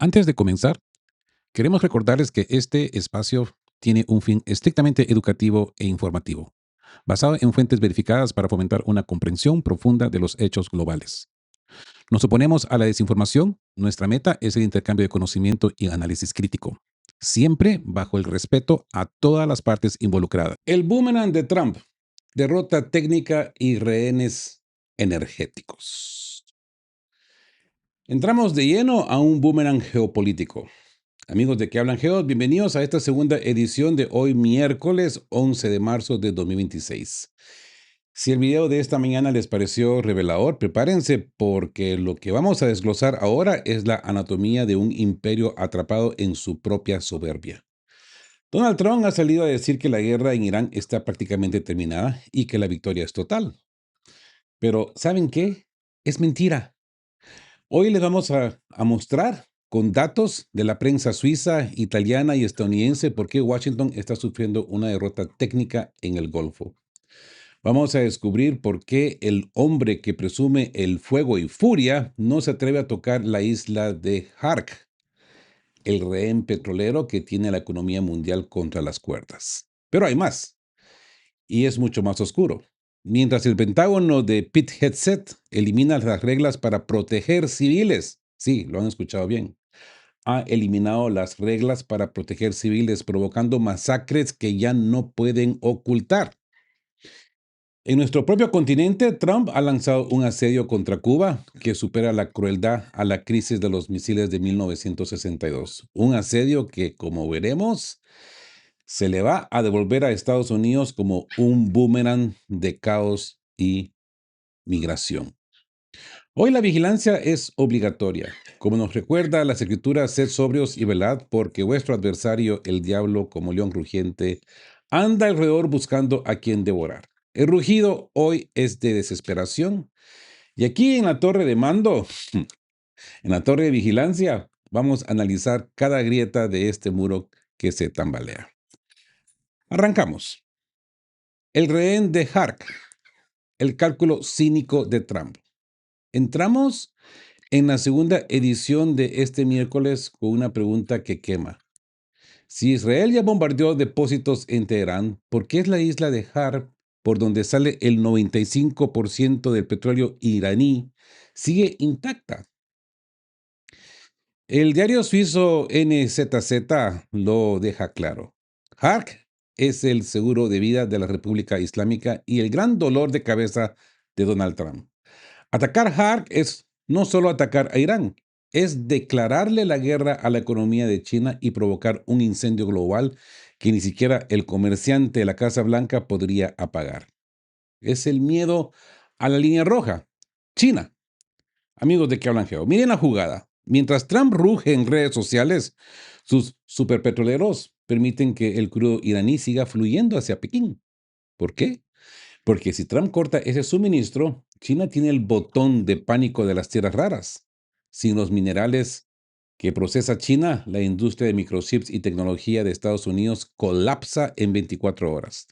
Antes de comenzar, queremos recordarles que este espacio tiene un fin estrictamente educativo e informativo, basado en fuentes verificadas para fomentar una comprensión profunda de los hechos globales. Nos oponemos a la desinformación. Nuestra meta es el intercambio de conocimiento y análisis crítico, siempre bajo el respeto a todas las partes involucradas. El boomerang de Trump, derrota técnica y rehenes energéticos. Entramos de lleno a un boomerang geopolítico. Amigos de Que Hablan Geos, bienvenidos a esta segunda edición de hoy miércoles 11 de marzo de 2026. Si el video de esta mañana les pareció revelador, prepárense porque lo que vamos a desglosar ahora es la anatomía de un imperio atrapado en su propia soberbia. Donald Trump ha salido a decir que la guerra en Irán está prácticamente terminada y que la victoria es total. Pero ¿saben qué? Es mentira. Hoy les vamos a mostrar con datos de la prensa suiza, italiana y estadounidense por qué Washington está sufriendo una derrota técnica en el Golfo. Vamos a descubrir por qué el hombre que presume el fuego y furia no se atreve a tocar la isla de Hark, el rehén petrolero que tiene la economía mundial contra las cuerdas. Pero hay más, y es mucho más oscuro. Mientras el Pentágono de Pete Hegseth elimina las reglas para proteger civiles, sí, lo han escuchado bien, ha eliminado las reglas para proteger civiles, provocando masacres que ya no pueden ocultar. En nuestro propio continente, Trump ha lanzado un asedio contra Cuba que supera la crueldad a la crisis de los misiles de 1962. Un asedio que, como veremos, se le va a devolver a Estados Unidos como un boomerang de caos y migración. Hoy la vigilancia es obligatoria. Como nos recuerda las escrituras, sed sobrios y velad, porque vuestro adversario, el diablo, como león rugiente, anda alrededor buscando a quien devorar. El rugido hoy es de desesperación. Y aquí en la torre de mando, en la torre de vigilancia, vamos a analizar cada grieta de este muro que se tambalea. Arrancamos. El rehén de Hark, el cálculo cínico de Trump. Entramos en la segunda edición de este miércoles con una pregunta que quema. Si Israel ya bombardeó depósitos en Teherán, ¿por qué es la isla de Har, por donde sale el 95% del petróleo iraní, sigue intacta? El diario suizo NZZ lo deja claro. Hark es el seguro de vida de la República Islámica y el gran dolor de cabeza de Donald Trump. Atacar Hark es no solo atacar a Irán, es declararle la guerra a la economía de China y provocar un incendio global que ni siquiera el comerciante de la Casa Blanca podría apagar. Es el miedo a la línea roja. China. Amigos de Que Hablan Geo, miren la jugada. Mientras Trump ruge en redes sociales, sus superpetroleros permiten que el crudo iraní siga fluyendo hacia Pekín. ¿Por qué? Porque si Trump corta ese suministro, China tiene el botón de pánico de las tierras raras. Sin los minerales que procesa China, la industria de microchips y tecnología de Estados Unidos colapsa en 24 horas.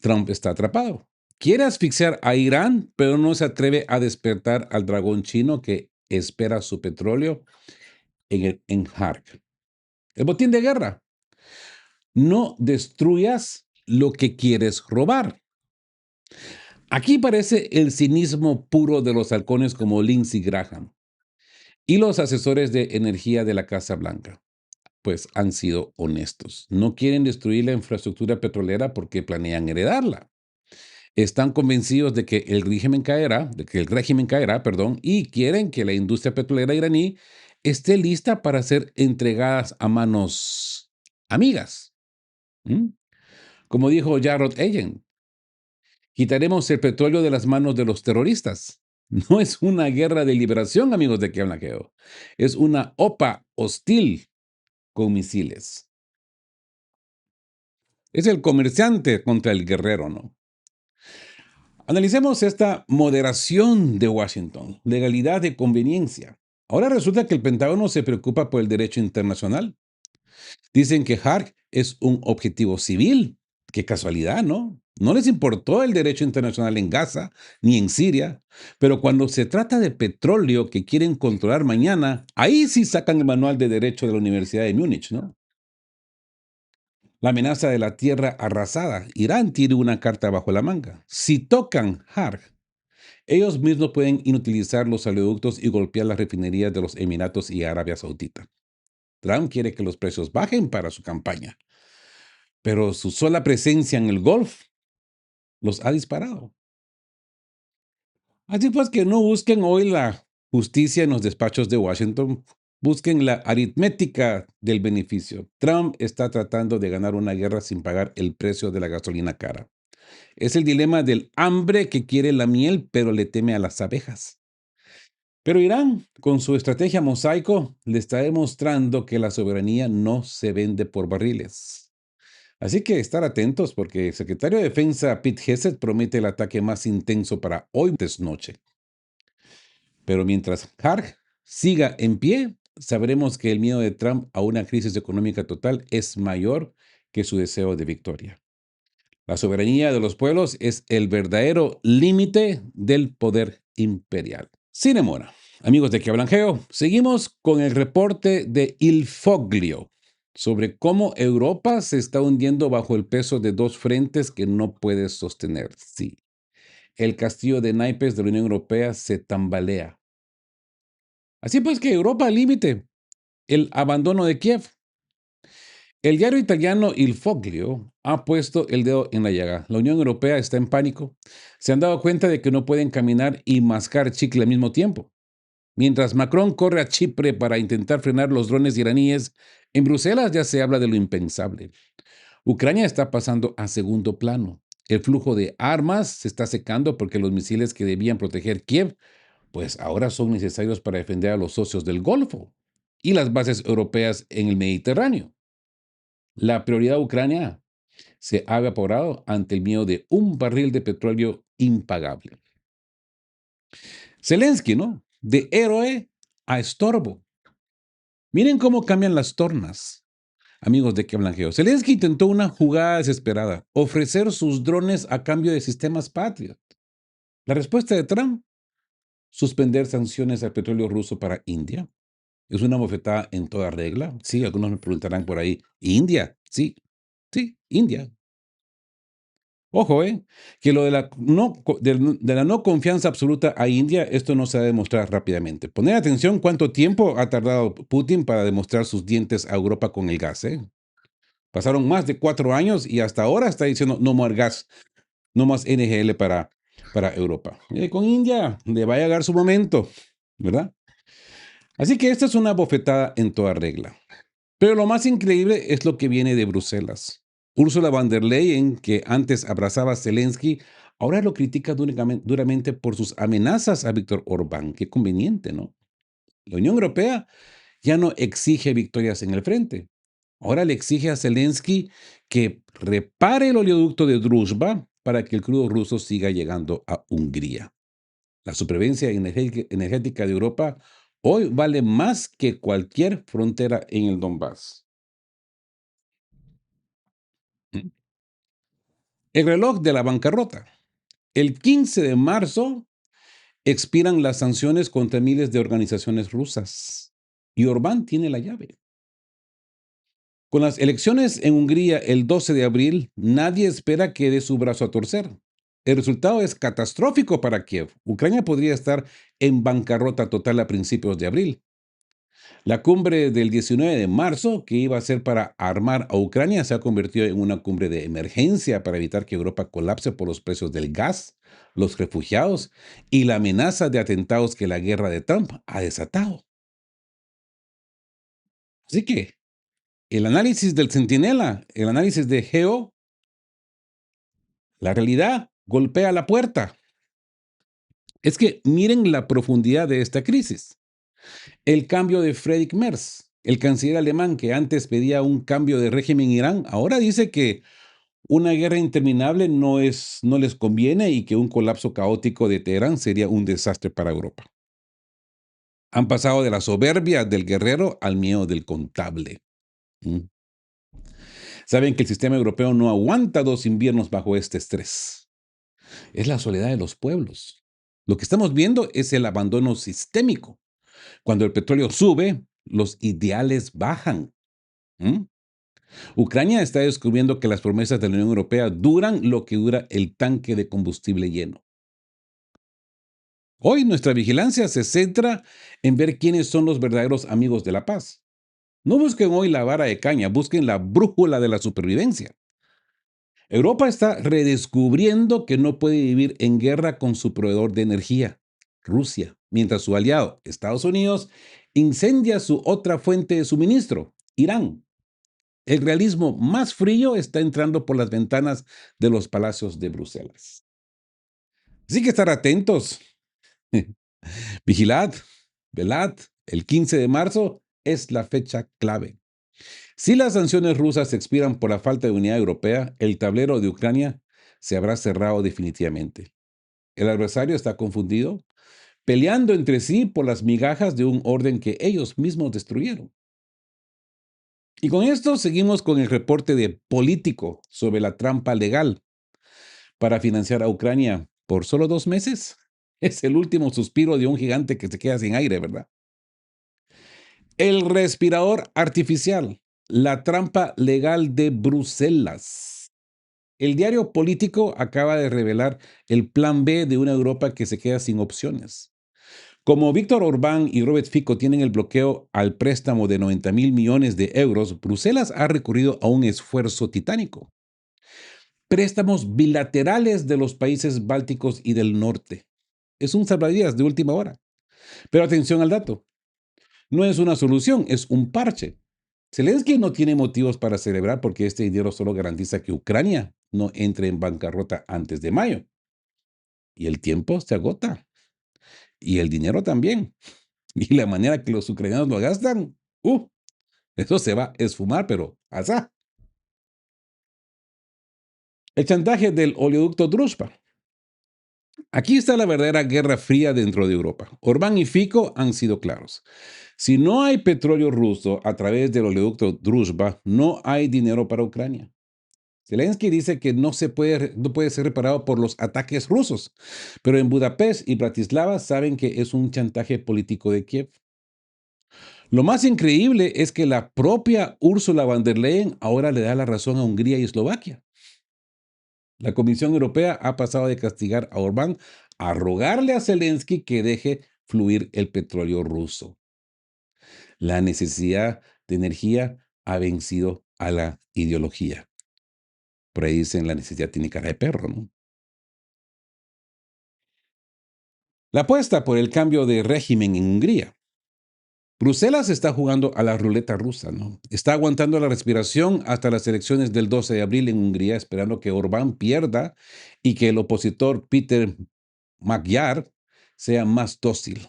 Trump está atrapado. Quiere asfixiar a Irán, pero no se atreve a despertar al dragón chino que espera su petróleo en Hark. El botín de guerra. No destruyas lo que quieres robar. Aquí parece el cinismo puro de los halcones como Lindsey Graham y los asesores de energía de la Casa Blanca. Pues han sido honestos. No quieren destruir la infraestructura petrolera porque planean heredarla. Están convencidos de que el régimen caerá, perdón, y quieren que la industria petrolera iraní esté lista para ser entregadas a manos amigas. ¿Mm? Como dijo Jarrod Allen, quitaremos el petróleo de las manos de los terroristas. No es una guerra de liberación, amigos de Que Hablan Geo. Es una OPA hostil con misiles. Es el comerciante contra el guerrero, ¿no? Analicemos esta moderación de Washington, legalidad de conveniencia. Ahora resulta que el Pentágono se preocupa por el derecho internacional. Dicen que Hark es un objetivo civil. Qué casualidad, ¿no? No les importó el derecho internacional en Gaza ni en Siria, pero cuando se trata de petróleo que quieren controlar mañana, ahí sí sacan el manual de derecho de la Universidad de Múnich, ¿no? La amenaza de la tierra arrasada. Irán tiene una carta bajo la manga. Si tocan Har, ellos mismos pueden inutilizar los oleoductos y golpear las refinerías de los Emiratos y Arabia Saudita. Trump quiere que los precios bajen para su campaña, pero su sola presencia en el Golf los ha disparado. Así pues que no busquen hoy la justicia en los despachos de Washington, busquen la aritmética del beneficio. Trump está tratando de ganar una guerra sin pagar el precio de la gasolina cara. Es el dilema del hambre que quiere la miel, pero le teme a las abejas. Pero Irán, con su estrategia mosaico, le está demostrando que la soberanía no se vende por barriles. Así que estar atentos porque el secretario de Defensa Pete Hegseth promete el ataque más intenso para hoy noche. Pero mientras Harg siga en pie, sabremos que el miedo de Trump a una crisis económica total es mayor que su deseo de victoria. La soberanía de los pueblos es el verdadero límite del poder imperial. Sin demora, amigos de Que Hablan Geo, seguimos con el reporte de Il Foglio sobre cómo Europa se está hundiendo bajo el peso de dos frentes que no puede sostener. Sí, el castillo de naipes de la Unión Europea se tambalea. Así pues que Europa al límite, el abandono de Kiev. El diario italiano Il Foglio ha puesto el dedo en la llaga. La Unión Europea está en pánico. Se han dado cuenta de que no pueden caminar y mascar chicle al mismo tiempo. Mientras Macron corre a Chipre para intentar frenar los drones iraníes, en Bruselas ya se habla de lo impensable. Ucrania está pasando a segundo plano. El flujo de armas se está secando porque los misiles que debían proteger Kiev, pues ahora son necesarios para defender a los socios del Golfo y las bases europeas en el Mediterráneo. La prioridad de Ucrania se ha evaporado ante el miedo de un barril de petróleo impagable. Zelensky, ¿no? De héroe a estorbo. Miren cómo cambian las tornas, amigos de Que Hablan Geo. Zelensky intentó una jugada desesperada, ofrecer sus drones a cambio de sistemas Patriot. La respuesta de Trump, suspender sanciones al petróleo ruso para India. Es una bofetada en toda regla. Sí, algunos me preguntarán por ahí, ¿India? Sí, sí, India. Ojo, que lo de de la no confianza absoluta a India, esto no se va a demostrar rápidamente. Poner atención cuánto tiempo ha tardado Putin para demostrar sus dientes a Europa con el gas, ¿eh? Pasaron más de 4 años y hasta ahora está diciendo no más gas, no más NGL para Europa. Con India le va a llegar su momento, ¿verdad? Así que esta es una bofetada en toda regla. Pero lo más increíble es lo que viene de Bruselas. Ursula von der Leyen, que antes abrazaba a Zelensky, ahora lo critica duramente por sus amenazas a Víctor Orbán. Qué conveniente, ¿no? La Unión Europea ya no exige victorias en el frente. Ahora le exige a Zelensky que repare el oleoducto de Druzhba para que el crudo ruso siga llegando a Hungría. La supervivencia energética de Europa hoy vale más que cualquier frontera en el Donbass. El reloj de la bancarrota. El 15 de marzo expiran las sanciones contra miles de organizaciones rusas y Orbán tiene la llave. Con las elecciones en Hungría el 12 de abril, nadie espera que dé su brazo a torcer. El resultado es catastrófico para Kiev. Ucrania podría estar en bancarrota total a principios de abril. La cumbre del 19 de marzo, que iba a ser para armar a Ucrania, se ha convertido en una cumbre de emergencia para evitar que Europa colapse por los precios del gas, los refugiados y la amenaza de atentados que la guerra de Trump ha desatado. Así que el análisis del Centinela, el análisis de Geo, la realidad golpea la puerta. Es que miren la profundidad de esta crisis. El cambio de Friedrich Merz, el canciller alemán que antes pedía un cambio de régimen en Irán, ahora dice que una guerra interminable no les conviene y que un colapso caótico de Teherán sería un desastre para Europa. Han pasado de la soberbia del guerrero al miedo del contable. ¿Mm? Saben que el sistema europeo no aguanta 2 inviernos bajo este estrés. Es la soledad de los pueblos. Lo que estamos viendo es el abandono sistémico. Cuando el petróleo sube, los ideales bajan. ¿Mm? Ucrania está descubriendo que las promesas de la Unión Europea duran lo que dura el tanque de combustible lleno. Hoy nuestra vigilancia se centra en ver quiénes son los verdaderos amigos de la paz. No busquen hoy la vara de caña, busquen la brújula de la supervivencia. Europa está redescubriendo que no puede vivir en guerra con su proveedor de energía, Rusia, mientras su aliado, Estados Unidos, incendia su otra fuente de suministro, Irán. El realismo más frío está entrando por las ventanas de los palacios de Bruselas. Así que estar atentos. Vigilad, velad. El 15 de marzo es la fecha clave. Si las sanciones rusas expiran por la falta de unidad europea, el tablero de Ucrania se habrá cerrado definitivamente. El adversario está confundido, peleando entre sí por las migajas de un orden que ellos mismos destruyeron. Y con esto seguimos con el reporte de Político sobre la trampa legal para financiar a Ucrania por solo 2 meses. Es el último suspiro de un gigante que se queda sin aire, ¿verdad? El respirador artificial, la trampa legal de Bruselas. El diario Político acaba de revelar el plan B de una Europa que se queda sin opciones. Como Víctor Orbán y Robert Fico tienen el bloqueo al préstamo de 90.000 millones de euros, Bruselas ha recurrido a un esfuerzo titánico. Préstamos bilaterales de los países bálticos y del norte. Es un salvavidas de última hora. Pero atención al dato. No es una solución, es un parche. Zelensky no tiene motivos para celebrar porque este dinero solo garantiza que Ucrania no entre en bancarrota antes de mayo. Y el tiempo se agota. Y el dinero también. Y la manera que los ucranianos lo gastan, eso se va a esfumar, pero asá. El chantaje del oleoducto Druzhba. Aquí está la verdadera guerra fría dentro de Europa. Orbán y Fico han sido claros. Si no hay petróleo ruso a través del oleoducto Druzhba, no hay dinero para Ucrania. Zelensky dice que no puede ser reparado por los ataques rusos, pero en Budapest y Bratislava saben que es un chantaje político de Kiev. Lo más increíble es que la propia Ursula von der Leyen ahora le da la razón a Hungría y Eslovaquia. La Comisión Europea ha pasado de castigar a Orbán a rogarle a Zelensky que deje fluir el petróleo ruso. La necesidad de energía ha vencido a la ideología. Por ahí dicen la necesidad tiene cara de perro, ¿no? La apuesta por el cambio de régimen en Hungría. Bruselas está jugando a la ruleta rusa, ¿no? Está aguantando la respiración hasta las elecciones del 12 de abril en Hungría, esperando que Orbán pierda y que el opositor Peter Magyar sea más dócil.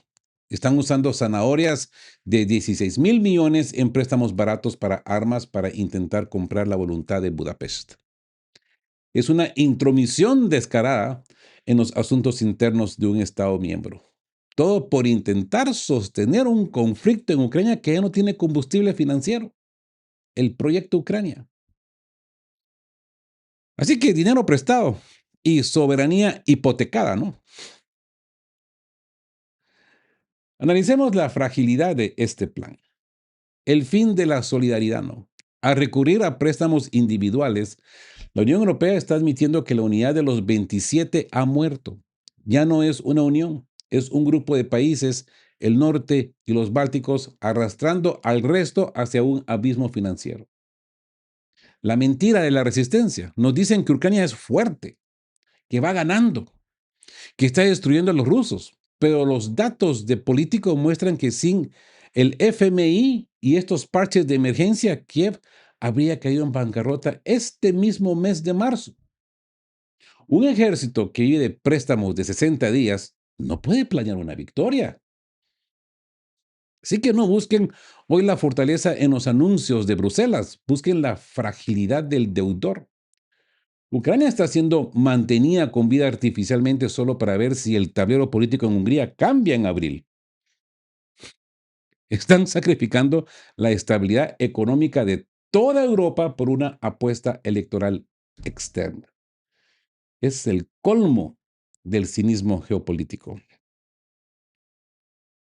Están usando zanahorias de 16.000 millones en préstamos baratos para armas para intentar comprar la voluntad de Budapest. Es una intromisión descarada en los asuntos internos de un Estado miembro. Todo por intentar sostener un conflicto en Ucrania que ya no tiene combustible financiero, el proyecto Ucrania. Así que dinero prestado y soberanía hipotecada, ¿no? Analicemos la fragilidad de este plan. El fin de la solidaridad, ¿no? Al recurrir a préstamos individuales, la Unión Europea está admitiendo que la unidad de los 27 ha muerto. Ya no es una unión, es un grupo de países, el norte y los bálticos, arrastrando al resto hacia un abismo financiero. La mentira de la resistencia. Nos dicen que Ucrania es fuerte, que va ganando, que está destruyendo a los rusos. Pero los datos de políticos muestran que sin el FMI y estos parches de emergencia, Kiev habría caído en bancarrota este mismo mes de marzo. Un ejército que vive de préstamos de 60 días no puede planear una victoria. Así que no busquen hoy la fortaleza en los anuncios de Bruselas, busquen la fragilidad del deudor. Ucrania está siendo mantenida con vida artificialmente solo para ver si el tablero político en Hungría cambia en abril. Están sacrificando la estabilidad económica de toda Europa por una apuesta electoral externa. Es el colmo del cinismo geopolítico.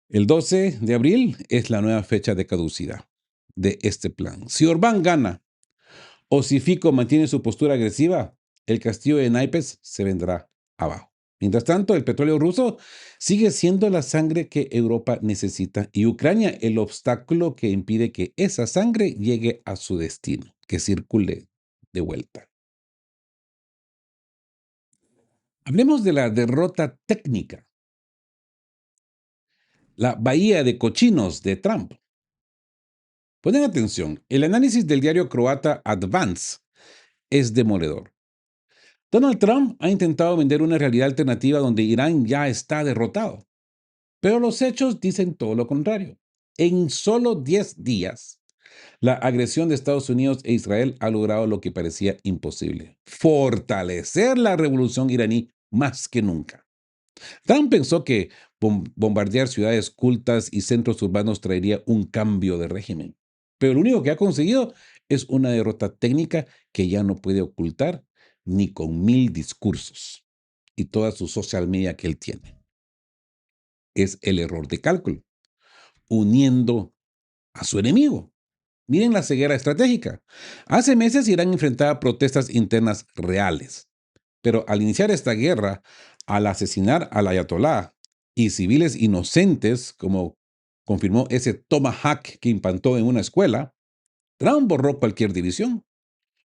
El 12 de abril es la nueva fecha de caducidad de este plan. Si Orbán gana o si Fico mantiene su postura agresiva, el castillo de naipes se vendrá abajo. Mientras tanto, el petróleo ruso sigue siendo la sangre que Europa necesita y Ucrania el obstáculo que impide que esa sangre llegue a su destino, que circule de vuelta. Hablemos de la derrota técnica, la bahía de cochinos de Trump. Ponen atención, el análisis del diario croata Advance es demoledor. Donald Trump ha intentado vender una realidad alternativa donde Irán ya está derrotado, pero los hechos dicen todo lo contrario. En solo 10 días, la agresión de Estados Unidos e Israel ha logrado lo que parecía imposible: fortalecer la revolución iraní más que nunca. Trump pensó que bombardear ciudades cultas y centros urbanos traería un cambio de régimen, pero lo único que ha conseguido es una derrota técnica que ya no puede ocultar ni con 1000 discursos y toda su social media que él tiene. Es el error de cálculo, uniendo a su enemigo. Miren la ceguera estratégica. Hace meses Irán enfrentaba protestas internas reales, pero al iniciar esta guerra, al asesinar al ayatolá y civiles inocentes, como confirmó ese tomahawk que implantó en una escuela, Trump borró cualquier división.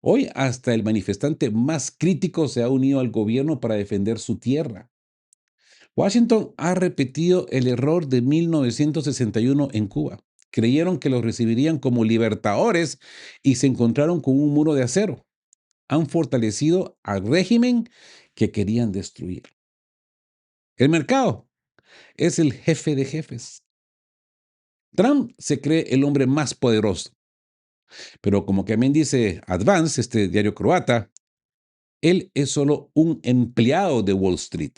Hoy hasta el manifestante más crítico se ha unido al gobierno para defender su tierra. Washington ha repetido el error de 1961 en Cuba. Creyeron que los recibirían como libertadores y se encontraron con un muro de acero. Han fortalecido al régimen que querían destruir. El mercado es el jefe de jefes. Trump se cree el hombre más poderoso, pero como también dice Advance, este diario croata, él es solo un empleado de Wall Street.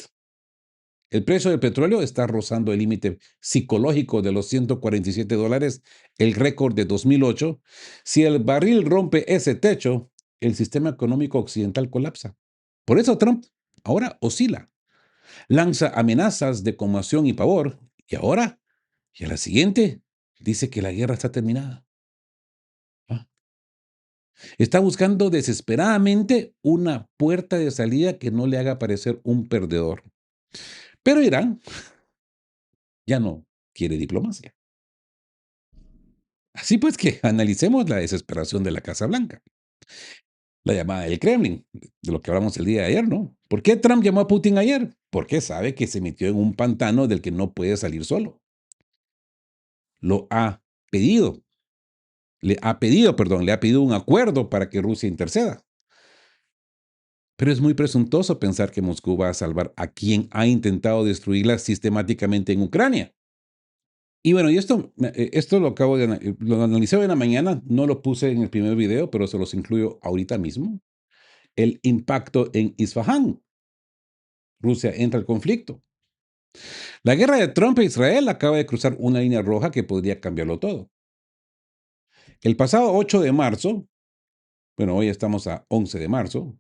El precio del petróleo está rozando el límite psicológico de los $147, el récord de 2008. Si el barril rompe ese techo, el sistema económico occidental colapsa. Por eso Trump ahora oscila, lanza amenazas de conmoción y pavor, y ahora, y a la siguiente, dice que la guerra está terminada. Ah, Está buscando desesperadamente una puerta de salida que no le haga parecer un perdedor. Pero Irán ya no quiere diplomacia. Así pues que analicemos la desesperación de la Casa Blanca, la llamada del Kremlin, de lo que hablamos el día de ayer, ¿no? ¿Por qué Trump llamó a Putin ayer? Porque sabe que se metió en un pantano del que no puede salir solo. Lo ha pedido, le ha pedido un acuerdo para que Rusia interceda. Pero es muy presuntuoso pensar que Moscú va a salvar a quien ha intentado destruirla sistemáticamente en Ucrania. Y bueno, esto lo acabo de lo analicé hoy en la mañana, no lo puse en el primer video, pero se los incluyo ahorita mismo. El impacto en Isfahán. Rusia entra al conflicto. La guerra de Trump e Israel acaba de cruzar una línea roja que podría cambiarlo todo. El pasado 8 de marzo, bueno, hoy estamos a 11 de marzo,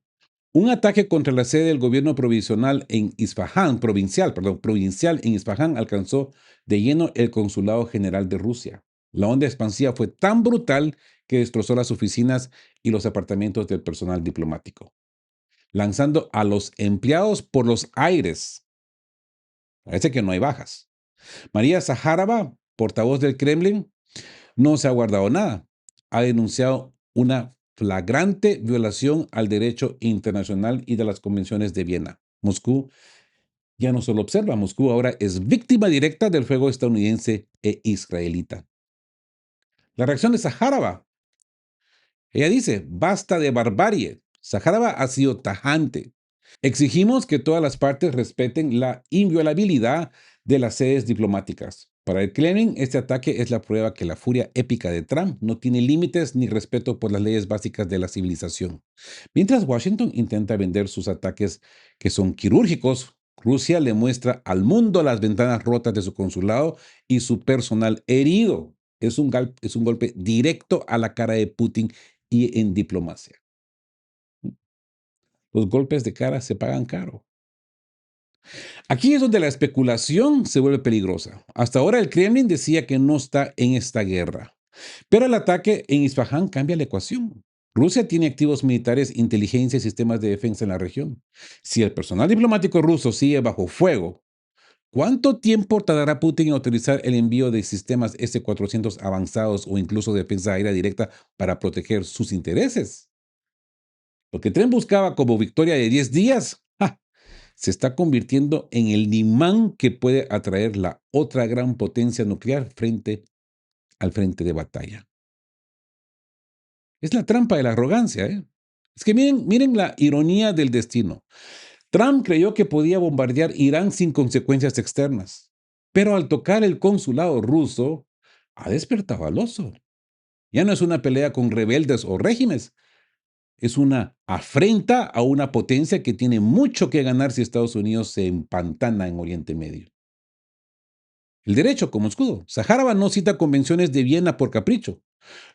un ataque contra la sede del gobierno provincial en provincial en Isfahán alcanzó de lleno el Consulado General de Rusia. La onda expansiva fue tan brutal que destrozó las oficinas y los apartamentos del personal diplomático, lanzando a los empleados por los aires. Parece que no hay bajas. María Zaharova, portavoz del Kremlin, no se ha guardado nada. Ha denunciado una flagrante violación al derecho internacional y de las convenciones de Viena. Moscú ya no solo observa, Moscú ahora es víctima directa del fuego estadounidense e israelita. La reacción de Zaharova, ella dice: basta de barbarie. Zaharova ha sido tajante. Exigimos que todas las partes respeten la inviolabilidad de las sedes diplomáticas. Para el Kremlin, este ataque es la prueba que la furia épica de Trump no tiene límites ni respeto por las leyes básicas de la civilización. Mientras Washington intenta vender sus ataques que son quirúrgicos, Rusia le muestra al mundo las ventanas rotas de su consulado y su personal herido. es un golpe directo a la cara de Putin y en diplomacia. Los golpes de cara se pagan caro. Aquí es donde la especulación se vuelve peligrosa. Hasta ahora el Kremlin decía que no está en esta guerra, pero el ataque en Isfahan cambia la ecuación. Rusia tiene activos militares, inteligencia y sistemas de defensa en la región. Si el personal diplomático ruso sigue bajo fuego, ¿cuánto tiempo tardará Putin en autorizar el envío de sistemas S-400 avanzados o incluso defensa aérea directa para proteger sus intereses? Lo que Trump buscaba como victoria de 10 días, ¡ja!, se está convirtiendo en el imán que puede atraer la otra gran potencia nuclear al frente de batalla. Es la trampa de la arrogancia, ¿eh? Es que miren la ironía del destino. Trump creyó que podía bombardear Irán sin consecuencias externas, pero al tocar el consulado ruso, ha despertado al oso. Ya no es una pelea con rebeldes o regímenes, es una afrenta a una potencia que tiene mucho que ganar si Estados Unidos se empantana en Oriente Medio. El derecho como escudo. Sajárova no cita convenciones de Viena por capricho.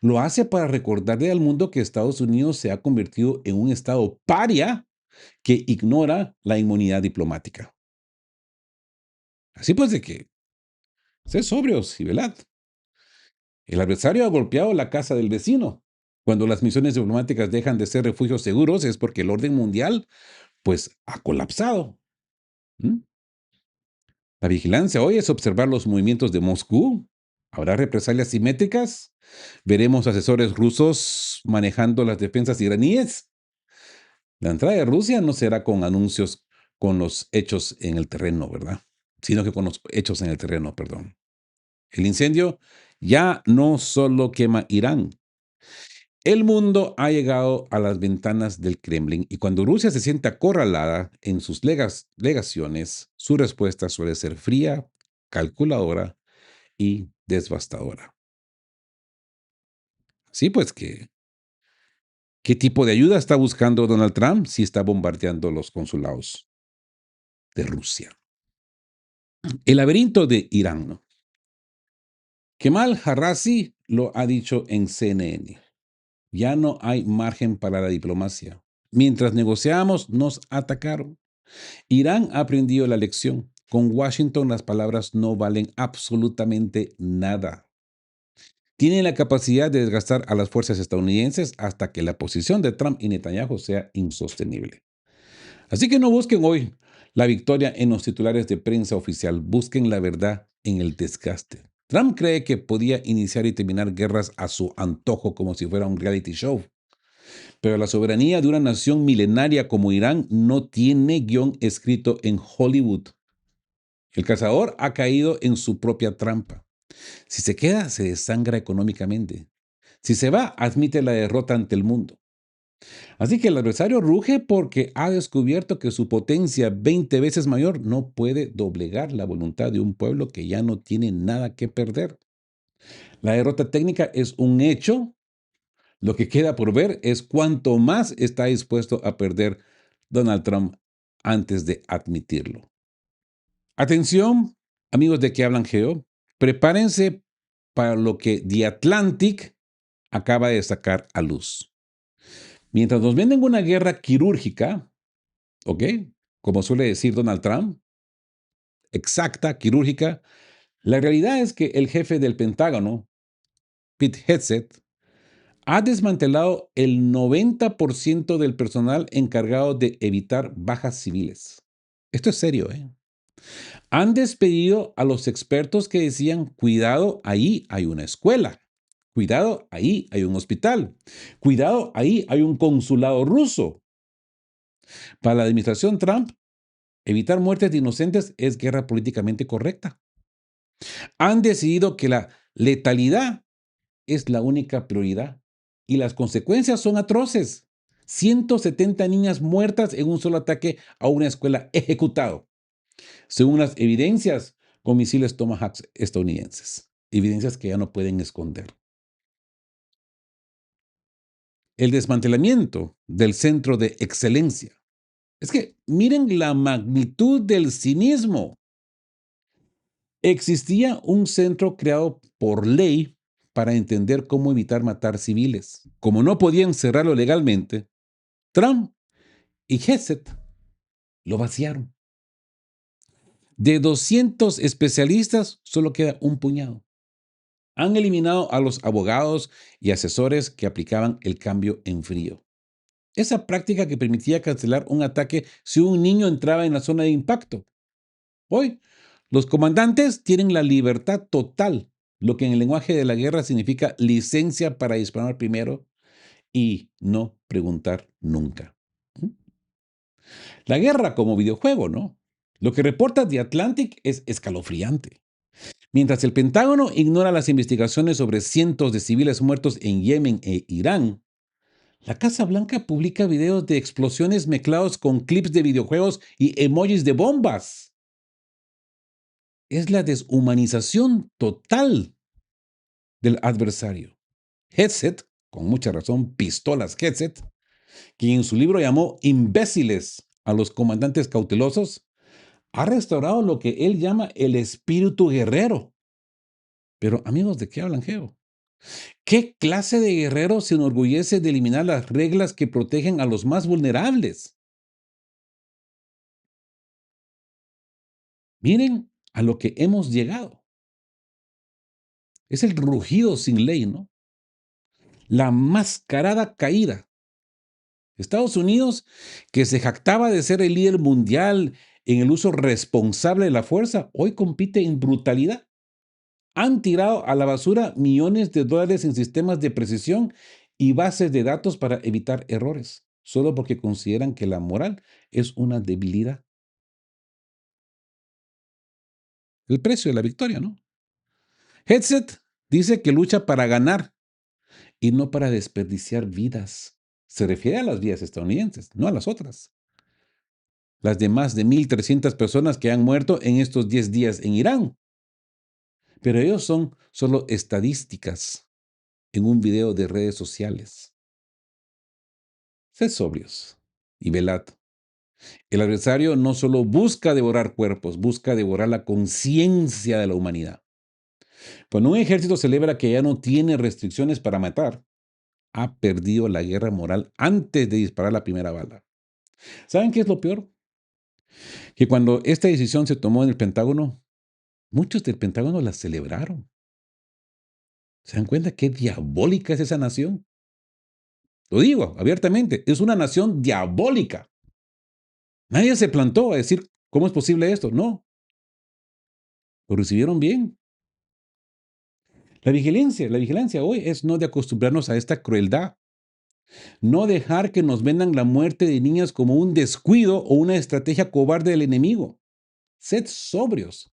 Lo hace para recordarle al mundo que Estados Unidos se ha convertido en un estado paria que ignora la inmunidad diplomática. Así pues de que, sé sobrios y velad. El adversario ha golpeado la casa del vecino. Cuando las misiones diplomáticas dejan de ser refugios seguros es porque el orden mundial, pues, ha colapsado. ¿Mm? La vigilancia hoy es observar los movimientos de Moscú. ¿Habrá represalias simétricas? ¿Veremos asesores rusos manejando las defensas iraníes? La entrada de Rusia no será con anuncios con los hechos en el terreno, ¿verdad? Sino que con los hechos en el terreno, perdón. El incendio ya no solo quema Irán. El mundo ha llegado a las ventanas del Kremlin y cuando Rusia se siente acorralada en sus legaciones, su respuesta suele ser fría, calculadora y devastadora. Sí, pues que, ¿qué tipo de ayuda está buscando Donald Trump si está bombardeando los consulados de Rusia? El laberinto de Irán, ¿no? Kemal Harrasi lo ha dicho en CNN. Ya no hay margen para la diplomacia. Mientras negociamos, nos atacaron. Irán ha aprendido la lección. Con Washington las palabras no valen absolutamente nada. Tiene la capacidad de desgastar a las fuerzas estadounidenses hasta que la posición de Trump y Netanyahu sea insostenible. Así que no busquen hoy la victoria en los titulares de prensa oficial, busquen la verdad en el desgaste. Trump cree que podía iniciar y terminar guerras a su antojo como si fuera un reality show. Pero la soberanía de una nación milenaria como Irán no tiene guión escrito en Hollywood. El cazador ha caído en su propia trampa. Si se queda, se desangra económicamente. Si se va, admite la derrota ante el mundo. Así que el adversario ruge porque ha descubierto que su potencia 20 veces mayor no puede doblegar la voluntad de un pueblo que ya no tiene nada que perder. La derrota técnica es un hecho. Lo que queda por ver es cuánto más está dispuesto a perder Donald Trump antes de admitirlo. Atención, amigos de que hablan Geo, prepárense para lo que The Atlantic acaba de sacar a luz. Mientras nos venden una guerra quirúrgica, ¿ok? Como suele decir Donald Trump, exacta, quirúrgica, la realidad es que el jefe del Pentágono, Pete Hegseth, ha desmantelado el 90% del personal encargado de evitar bajas civiles. Esto es serio, ¿eh? Han despedido a los expertos que decían, cuidado, ahí hay una escuela. Cuidado, ahí hay un hospital. Cuidado, ahí hay un consulado ruso. Para la administración Trump, evitar muertes de inocentes es guerra políticamente correcta. Han decidido que la letalidad es la única prioridad y las consecuencias son atroces. 170 niñas muertas en un solo ataque a una escuela ejecutado, según las evidencias con misiles Tomahawk estadounidenses. Evidencias que ya no pueden esconder. El desmantelamiento del centro de excelencia. Es que miren la magnitud del cinismo. Existía un centro creado por ley para entender cómo evitar matar civiles. Como no podían cerrarlo legalmente, Trump y Hegseth lo vaciaron. De 200 especialistas, solo queda un puñado. Han eliminado a los abogados y asesores que aplicaban el cambio en frío. Esa práctica que permitía cancelar un ataque si un niño entraba en la zona de impacto. Hoy, los comandantes tienen la libertad total, lo que en el lenguaje de la guerra significa licencia para disparar primero y no preguntar nunca. ¿Mm? La guerra como videojuego, ¿no? Lo que reporta The Atlantic es escalofriante. Mientras el Pentágono ignora las investigaciones sobre cientos de civiles muertos en Yemen e Irán, la Casa Blanca publica videos de explosiones mezclados con clips de videojuegos y emojis de bombas. Es la deshumanización total del adversario. Hegseth, con mucha razón, pistolas Hegseth, quien en su libro llamó imbéciles a los comandantes cautelosos, ha restaurado lo que él llama el espíritu guerrero. Pero amigos, ¿de qué hablan, Geo? ¿Qué clase de guerrero se enorgullece de eliminar las reglas que protegen a los más vulnerables? Miren a lo que hemos llegado. Es el rugido sin ley, ¿no? La mascarada caída. Estados Unidos, que se jactaba de ser el líder mundial en el uso responsable de la fuerza, hoy compite en brutalidad. Han tirado a la basura millones de dólares en sistemas de precisión y bases de datos para evitar errores, solo porque consideran que la moral es una debilidad. El precio de la victoria, ¿no? Hegseth dice que lucha para ganar y no para desperdiciar vidas. Se refiere a las vidas estadounidenses, no a las otras. Las de más de 1.300 personas que han muerto en estos 10 días en Irán. Pero ellos son solo estadísticas en un video de redes sociales. Sed sobrios y velad. El adversario no solo busca devorar cuerpos, busca devorar la conciencia de la humanidad. Cuando un ejército celebra que ya no tiene restricciones para matar, ha perdido la guerra moral antes de disparar la primera bala. ¿Saben qué es lo peor? Que cuando esta decisión se tomó en el Pentágono, muchos del Pentágono la celebraron. ¿Se dan cuenta qué diabólica es esa nación? Lo digo abiertamente, es una nación diabólica. Nadie se plantó a decir, ¿cómo es posible esto? No, lo recibieron bien. La vigilancia hoy es no de acostumbrarnos a esta crueldad, no dejar que nos vendan la muerte de niñas como un descuido o una estrategia cobarde del enemigo. Sed sobrios.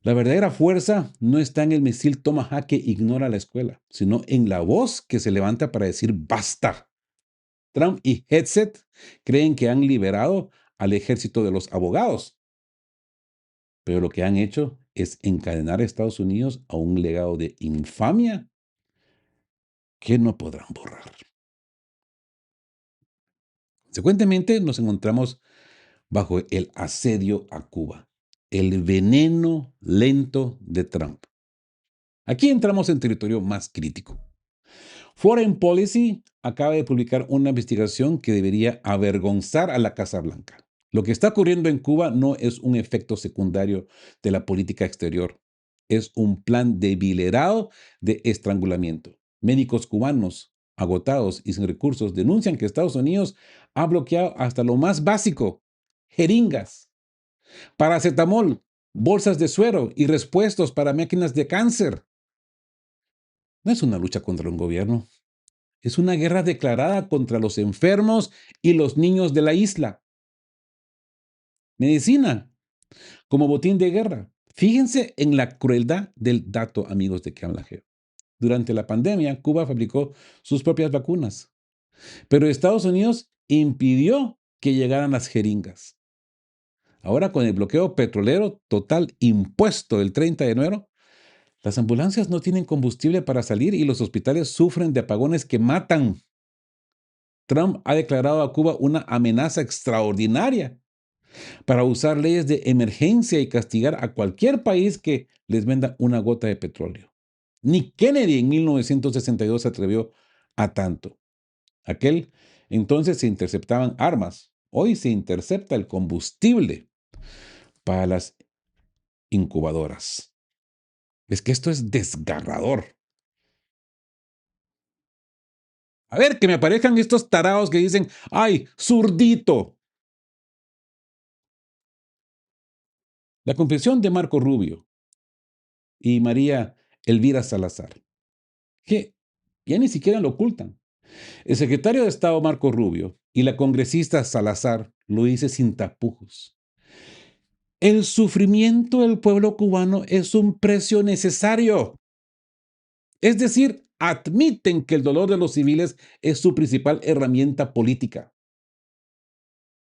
La verdadera fuerza no está en el misil Tomahawk que ignora la escuela, sino en la voz que se levanta para decir basta. Trump y Hegseth creen que han liberado al ejército de los abogados, pero lo que han hecho es encadenar a Estados Unidos a un legado de infamia que no podrán borrar. Consecuentemente, nos encontramos bajo el asedio a Cuba, el veneno lento de Trump. Aquí entramos en territorio más crítico. Foreign Policy acaba de publicar una investigación que debería avergonzar a la Casa Blanca. Lo que está ocurriendo en Cuba no es un efecto secundario de la política exterior, es un plan deliberado de estrangulamiento. Médicos cubanos agotados y sin recursos denuncian que Estados Unidos ha bloqueado hasta lo más básico: jeringas, paracetamol, bolsas de suero y repuestos para máquinas de cáncer. No es una lucha contra un gobierno, es una guerra declarada contra los enfermos y los niños de la isla. Medicina como botín de guerra. Fíjense en la crueldad del dato, amigos de que habla Geo. Durante la pandemia, Cuba fabricó sus propias vacunas, pero Estados Unidos impidió que llegaran las jeringas. Ahora, con el bloqueo petrolero total impuesto el 30 de enero, las ambulancias no tienen combustible para salir y los hospitales sufren de apagones que matan. Trump ha declarado a Cuba una amenaza extraordinaria para usar leyes de emergencia y castigar a cualquier país que les venda una gota de petróleo. Ni Kennedy en 1962 se atrevió a tanto. Aquel entonces se interceptaban armas. Hoy se intercepta el combustible para las incubadoras. Es que esto es desgarrador. A ver, que me aparezcan estos tarados que dicen, ay, zurdito. La confesión de Marco Rubio y María Elvira Salazar, que ya ni siquiera lo ocultan. El secretario de Estado Marco Rubio y la congresista Salazar lo dice sin tapujos. El sufrimiento del pueblo cubano es un precio necesario. Es decir, admiten que el dolor de los civiles es su principal herramienta política.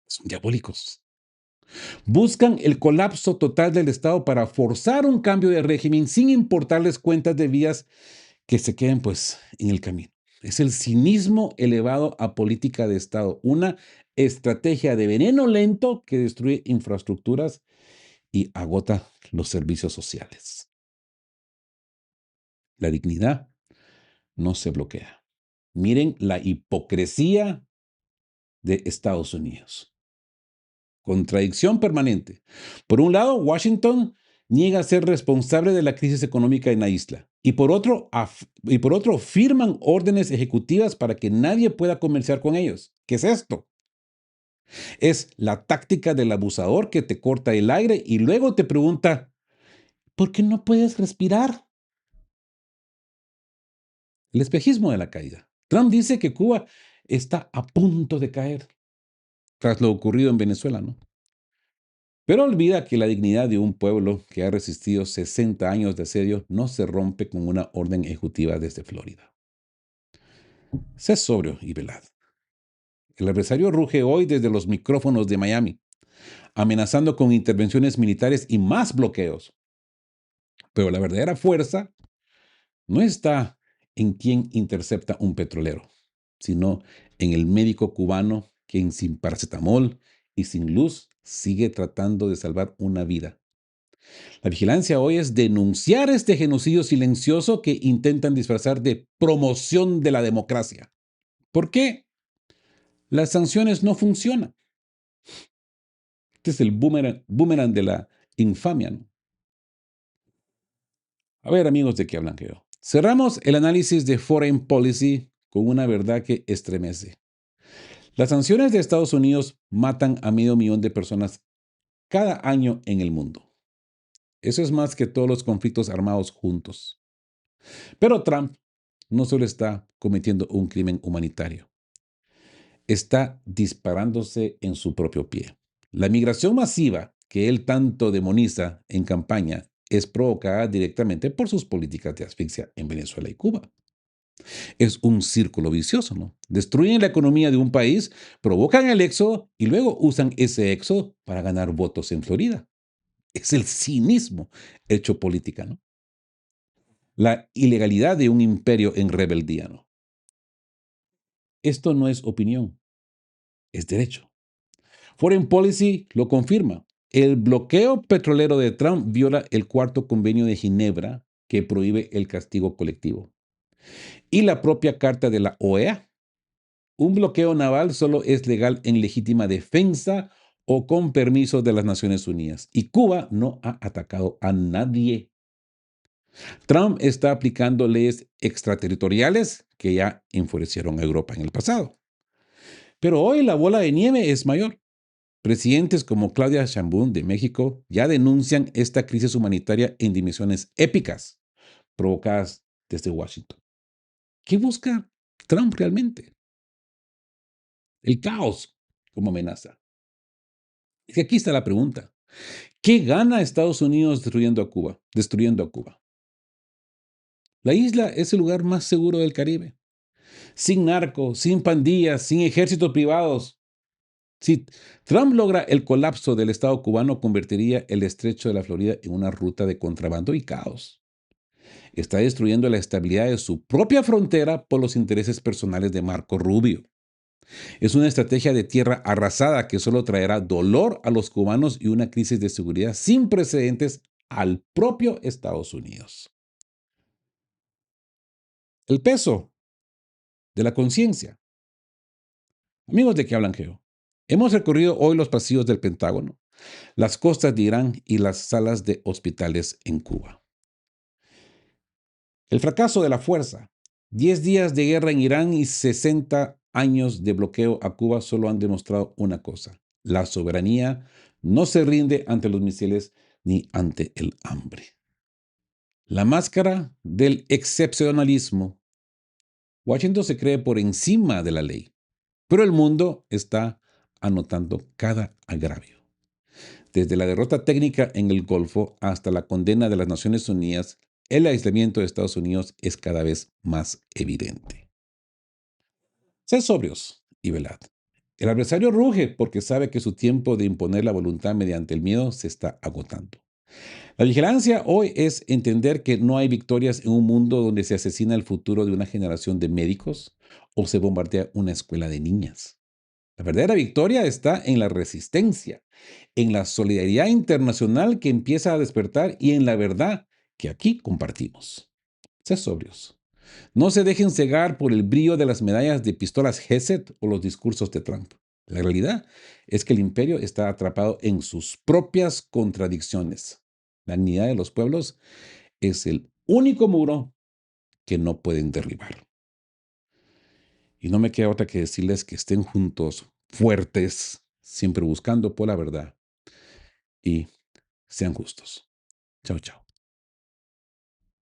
Son diabólicos. Buscan el colapso total del Estado para forzar un cambio de régimen sin importarles cuentas de vías que se queden pues en el camino. Es el cinismo elevado a política de Estado, una estrategia de veneno lento que destruye infraestructuras y agota los servicios sociales. La dignidad no se bloquea. Miren la hipocresía de Estados Unidos. Contradicción permanente. Por un lado, Washington niega ser responsable de la crisis económica en la isla y por otro, firman órdenes ejecutivas para que nadie pueda comerciar con ellos. ¿Qué es esto? Es la táctica del abusador que te corta el aire y luego te pregunta, ¿por qué no puedes respirar? El espejismo de la caída. Trump dice que Cuba está a punto de caer tras lo ocurrido en Venezuela, ¿no? Pero olvida que la dignidad de un pueblo que ha resistido 60 años de asedio no se rompe con una orden ejecutiva desde Florida. Sé sobrio y velado. El adversario ruge hoy desde los micrófonos de Miami, amenazando con intervenciones militares y más bloqueos. Pero la verdadera fuerza no está en quien intercepta un petrolero, sino en el médico cubano que sin paracetamol y sin luz sigue tratando de salvar una vida. La vigilancia hoy es denunciar este genocidio silencioso que intentan disfrazar de promoción de la democracia. ¿Por qué? Las sanciones no funcionan. Este es el boomerang de la infamia, ¿no? A ver, amigos, ¿de qué hablan que yo? Cerramos el análisis de Foreign Policy con una verdad que estremece. Las sanciones de Estados Unidos matan a 500,000 de personas cada año en el mundo. Eso es más que todos los conflictos armados juntos. Pero Trump no solo está cometiendo un crimen humanitario, está disparándose en su propio pie. La migración masiva que él tanto demoniza en campaña es provocada directamente por sus políticas de asfixia en Venezuela y Cuba. Es un círculo vicioso, ¿no? Destruyen la economía de un país, provocan el éxodo y luego usan ese éxodo para ganar votos en Florida. Es el cinismo hecho política, ¿no? La ilegalidad de un imperio en rebeldía, ¿no? Esto no es opinión, es derecho. Foreign Policy lo confirma. El bloqueo petrolero de Trump viola el cuarto convenio de Ginebra que prohíbe el castigo colectivo. Y la propia carta de la OEA. Un bloqueo naval solo es legal en legítima defensa o con permiso de las Naciones Unidas. Y Cuba no ha atacado a nadie. Trump está aplicando leyes extraterritoriales que ya enfurecieron a Europa en el pasado. Pero hoy la bola de nieve es mayor. Presidentes como Claudia Sheinbaum de México ya denuncian esta crisis humanitaria en dimensiones épicas provocadas desde Washington. ¿Qué busca Trump realmente? El caos como amenaza. Y aquí está la pregunta. ¿Qué gana Estados Unidos destruyendo a Cuba? Destruyendo a Cuba. La isla es el lugar más seguro del Caribe. Sin narcos, sin pandillas, sin ejércitos privados. Si Trump logra el colapso del Estado cubano, convertiría el estrecho de la Florida en una ruta de contrabando y caos. Está destruyendo la estabilidad de su propia frontera por los intereses personales de Marco Rubio. Es una estrategia de tierra arrasada que solo traerá dolor a los cubanos y una crisis de seguridad sin precedentes al propio Estados Unidos. El peso de la conciencia. Amigos de que hablan Geo, hemos recorrido hoy los pasillos del Pentágono, las costas de Irán y las salas de hospitales en Cuba. El fracaso de la fuerza, 10 días de guerra en Irán y 60 años de bloqueo a Cuba solo han demostrado una cosa: la soberanía no se rinde ante los misiles ni ante el hambre. La máscara del excepcionalismo. Washington se cree por encima de la ley, pero el mundo está anotando cada agravio. Desde la derrota técnica en el Golfo hasta la condena de las Naciones Unidas, el aislamiento de Estados Unidos es cada vez más evidente. Sed sobrios y velad. El adversario ruge porque sabe que su tiempo de imponer la voluntad mediante el miedo se está agotando. La vigilancia hoy es entender que no hay victorias en un mundo donde se asesina el futuro de una generación de médicos o se bombardea una escuela de niñas. La verdadera victoria está en la resistencia, en la solidaridad internacional que empieza a despertar y en la verdad que aquí compartimos. Sed sobrios. No se dejen cegar por el brillo de las medallas de pistolas Gesed o los discursos de Trump. La realidad es que el imperio está atrapado en sus propias contradicciones. La unidad de los pueblos es el único muro que no pueden derribar. Y no me queda otra que decirles que estén juntos, fuertes, siempre buscando por la verdad y sean justos. Chao, chao.